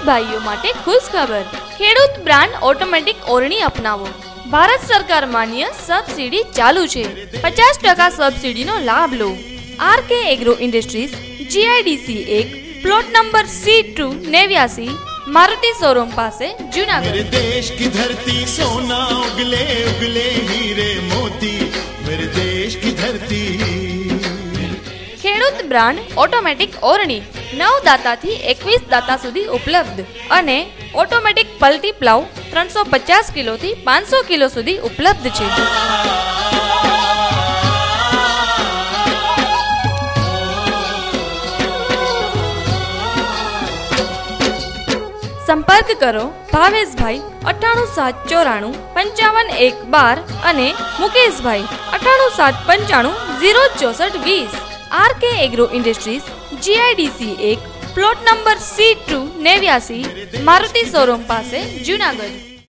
ભાઈઓ માટે ખુશ ખબર। ખેડૂત બ્રાન્ડ ઓટોમેટિક ઓરણી અપનાવો। ભારત સરકાર માન્ય સબસિડી ચાલુ છે। 50% સબસિડીનો લાભ લો। RK agro industries GIDC 1 plot number C2 89 Maruti showroom पासे जूनागढ़। मेरे देश की धरती सोना उगले उगले हीरे मोती मेरे देश की धरती। ખેડૂત બ્રાન્ડ ઓટોમેટિક ઓરણી 9 દાતાથી 21 દાતા સુધી ઉપલબ્ધ અને ઓટોમેટિક પલટી પ્લાવ 350 કિલોથી 500 કિલો સુધી ઉપલબ્ધ છે। संपर्क करो भावेश भाई 9874 55 112 અને મુકેશ ભાઈ 9875 06420। RK agro industries GIDC 1 plot number C2 89 Maruti showroom पासे जूनागढ़।